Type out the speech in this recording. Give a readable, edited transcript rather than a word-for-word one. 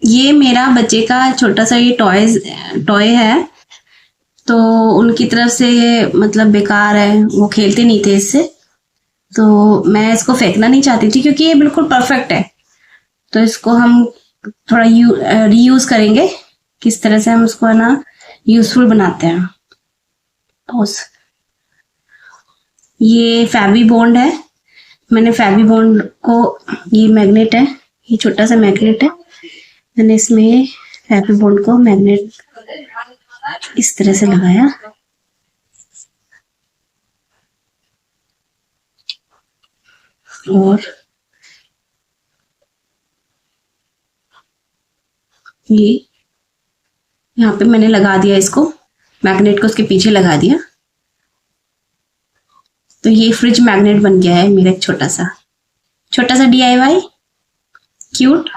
ये मेरा बच्चे का छोटा सा ये टॉय है। तो उनकी तरफ से ये मतलब बेकार है, वो खेलते नहीं थे इससे। तो मैं इसको फेंकना नहीं चाहती थी क्योंकि ये बिल्कुल परफेक्ट है। तो इसको हम थोड़ा रीयूज करेंगे। किस तरह से हम इसको है ना यूजफुल बनाते हैं। तो ये फेवी बॉन्ड है। मैंने फेवी बॉन्ड को, ये मैग्नेट है, ये छोटा सा मैग्नेट है। मैंने इसमें फेवी बॉन्ड को मैग्नेट इस तरह से लगाया। और ये यहाँ पे मैंने लगा दिया इसको, मैग्नेट को उसके पीछे लगा दिया। तो ये फ्रिज मैग्नेट बन गया है मेरा एक छोटा सा DIY क्यूट।